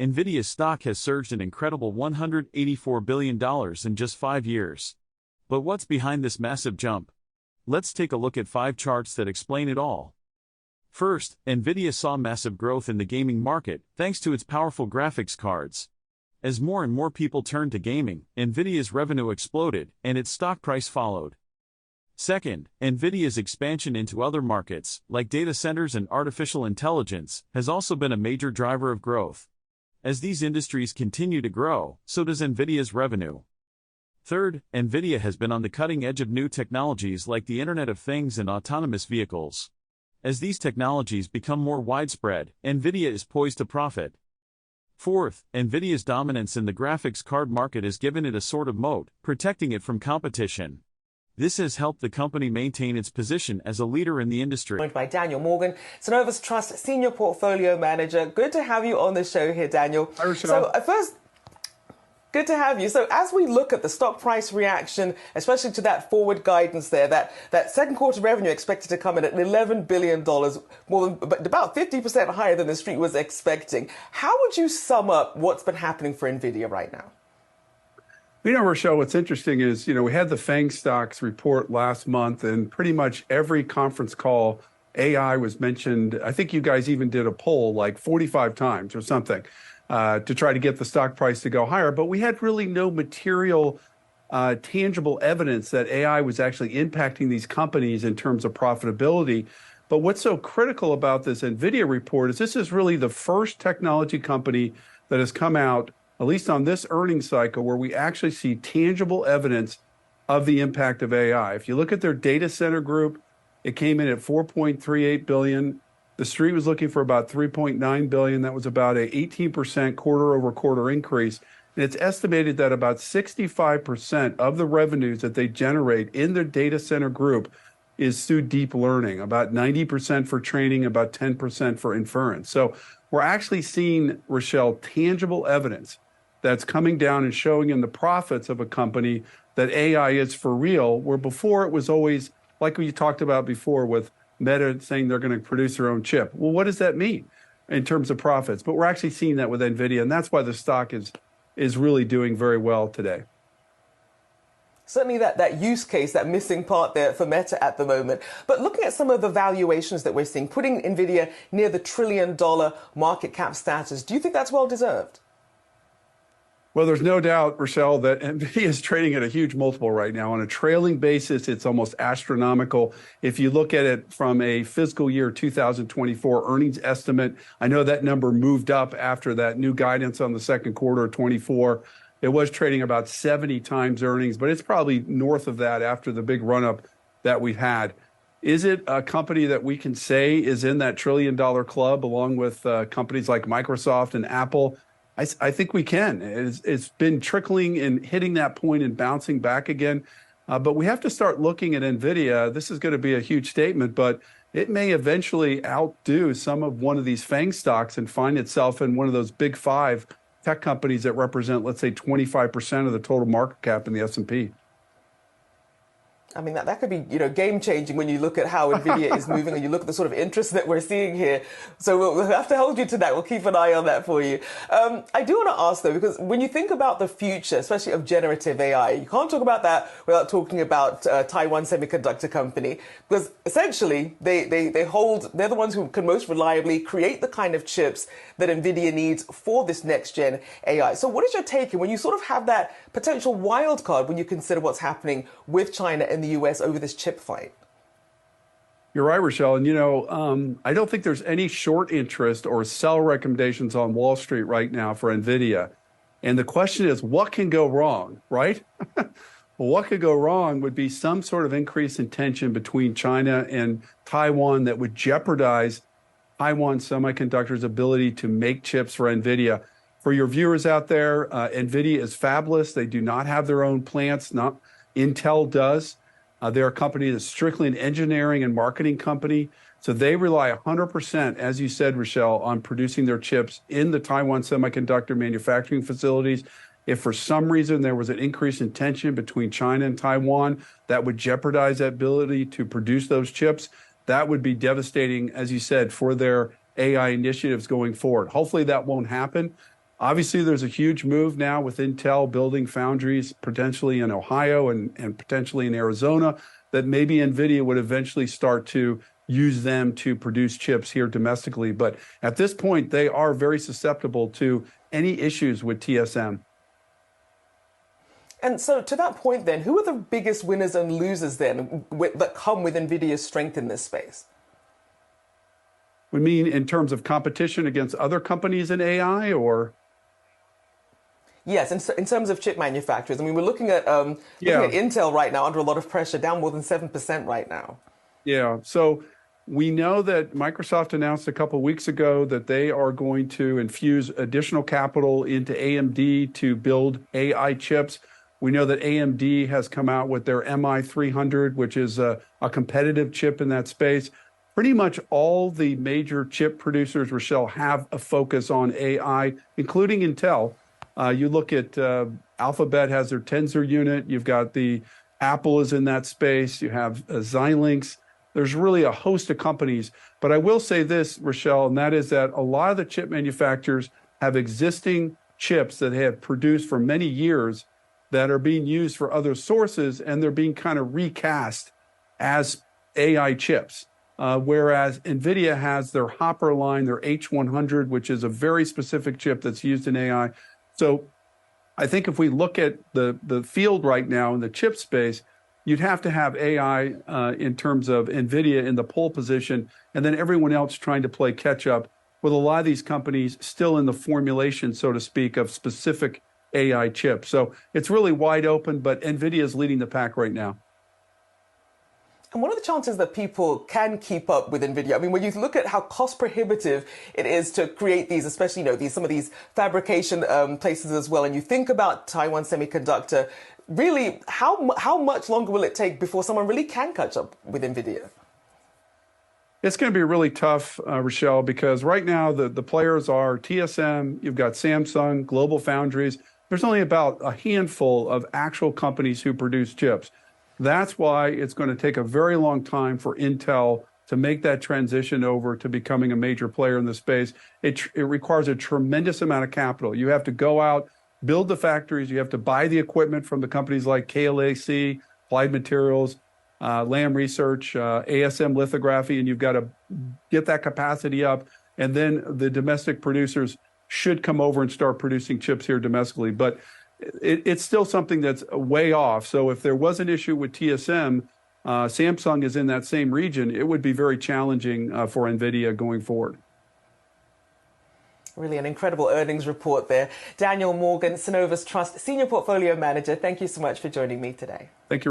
Nvidia's stock has surged an incredible $184 billion in just 5 years. But what's behind this massive jump? Let's take a look at 5 charts that explain it all. First, Nvidia saw massive growth in the gaming market thanks to its powerful graphics cards. As more and more people turned to gaming, Nvidia's revenue exploded, and its stock price followed. Second, Nvidia's expansion into other markets, like data centers and artificial intelligence, has also been a major driver of growth. As these industries continue to grow, so does Nvidia's revenue. Third, Nvidia has been on the cutting edge of new technologies like the Internet of Things and autonomous vehicles. As these technologies become more widespread, Nvidia is poised to profit. Fourth, Nvidia's dominance in the graphics card market has given it a sort of moat, protecting it from competition. This has helped the company maintain its position as a leader in the industry. Joined by Daniel Morgan, Synovus Trust Senior Portfolio Manager. Good to have you on the show here, Daniel. Hi, Rochelle. So first, good to have you. So as we look at the stock price reaction, especially to that forward guidance there, that second quarter revenue expected to come in at $11 billion, but about 50% higher than the street was expecting. How would you sum up what's been happening for Nvidia right now? You know, Rochelle, what's interesting is, we had the FANG stocks report last month, and pretty much every conference call, AI was mentioned. I think you guys even did a poll like 45 times or something to try to get the stock price to go higher. But we had really no material, tangible evidence that AI was actually impacting these companies in terms of profitability. But what's so critical about this NVIDIA report is this is really the first technology company that has come out, at least on this earnings cycle, where we actually see tangible evidence of the impact of AI. If you look at their data center group, it came in at $4.38 billion. The street was looking for about $3.9 billion. That was about an 18% quarter-over-quarter increase. And it's estimated that about 65% of the revenues that they generate in their data center group is through deep learning, about 90% for training, about 10% for inference. So we're actually seeing, Rochelle, tangible evidence that's coming down and showing in the profits of a company that AI is for real, where before it was always, like we talked about before with Meta saying they're going to produce their own chip. Well, what does that mean in terms of profits? But we're actually seeing that with NVIDIA, and that's why the stock is really doing very well today. Certainly that use case, that missing part there for Meta at the moment. But looking at some of the valuations that we're seeing, putting NVIDIA near the $1 trillion market cap status, do you think that's well deserved? Well, there's no doubt, Rochelle, that NVIDIA is trading at a huge multiple right now. On a trailing basis, it's almost astronomical. If you look at it from a fiscal year 2024 earnings estimate, I know that number moved up after that new guidance on the second quarter of 24. It was trading about 70 times earnings, but it's probably north of that after the big run-up that we've had. Is it a company that we can say is in that $1 trillion club along with companies like Microsoft and Apple? I think we can. It's been trickling and hitting that point and bouncing back again. But we have to start looking at NVIDIA. This is going to be a huge statement, but it may eventually outdo some of one of these FANG stocks and find itself in one of those big 5 tech companies that represent, let's say, 25% of the total market cap in the S&P. I mean, that could be, game-changing when you look at how NVIDIA is moving and you look at the sort of interest that we're seeing here. So we'll have to hold you to that. We'll keep an eye on that for you. I do want to ask, though, because when you think about the future, especially of generative AI, you can't talk about that without talking about Taiwan Semiconductor Company, because essentially they're the ones who can most reliably create the kind of chips that NVIDIA needs for this next-gen AI. So what is your take when you sort of have that potential wild card when you consider what's happening with China and the US over this chip fight? You're right, Rochelle. And, I don't think there's any short interest or sell recommendations on Wall Street right now for NVIDIA. And the question is, what can go wrong, right? Well, what could go wrong would be some sort of increase in tension between China and Taiwan that would jeopardize Taiwan Semiconductor's ability to make chips for NVIDIA. For your viewers out there, NVIDIA is fabless. They do not have their own plants. Intel does. They're a company that's strictly an engineering and marketing company. So they rely 100%, as you said, Rochelle, on producing their chips in the Taiwan Semiconductor manufacturing facilities. If for some reason there was an increase in tension between China and Taiwan, that would jeopardize that ability to produce those chips. That would be devastating, as you said, for their AI initiatives going forward. Hopefully that won't happen. Obviously, there's a huge move now with Intel building foundries potentially in Ohio and potentially in Arizona that maybe Nvidia would eventually start to use them to produce chips here domestically. But at this point, they are very susceptible to any issues with TSM. And so to that point then, who are the biggest winners and losers then that come with Nvidia's strength in this space? We mean in terms of competition against other companies in AI, or? Yes, in terms of chip manufacturers. I mean, we're looking at Intel right now under a lot of pressure, down more than 7% right now. Yeah, so we know that Microsoft announced a couple of weeks ago that they are going to infuse additional capital into AMD to build AI chips. We know that AMD has come out with their MI300, which is a competitive chip in that space. Pretty much all the major chip producers, Rochelle, have a focus on AI, including Intel. You look at Alphabet has their Tensor unit. You've got Apple is in that space. You have Xilinx. There's really a host of companies. But I will say this, Rochelle, and that is that a lot of the chip manufacturers have existing chips that they have produced for many years that are being used for other sources, and they're being kind of recast as AI chips. Whereas NVIDIA has their Hopper line, their H100, which is a very specific chip that's used in AI. So I think if we look at the field right now in the chip space, you'd have to have AI in terms of NVIDIA in the pole position, and then everyone else trying to play catch up with a lot of these companies still in the formulation, so to speak, of specific AI chips. So it's really wide open, but NVIDIA is leading the pack right now. And what are the chances that people can keep up with Nvidia? I mean, when you look at how cost prohibitive it is to create these, especially, some of these fabrication places as well, and you think about Taiwan Semiconductor, really, how much longer will it take before someone really can catch up with Nvidia? It's going to be really tough, Rochelle, because right now the players are TSM, you've got Samsung, Global Foundries. There's only about a handful of actual companies who produce chips. That's why it's going to take a very long time for Intel to make that transition over to becoming a major player in the space. It requires a tremendous amount of capital. You have to go out, build the factories, you have to buy the equipment from the companies like KLAC, Applied Materials, Lam Research, ASM Lithography, and you've got to get that capacity up. And then the domestic producers should come over and start producing chips here domestically. But it's still something that's way off. So if there was an issue with TSM, Samsung is in that same region, it would be very challenging for NVIDIA going forward. Really an incredible earnings report there. Daniel Morgan, Synovus Trust Senior Portfolio Manager, thank you so much for joining me today. Thank you.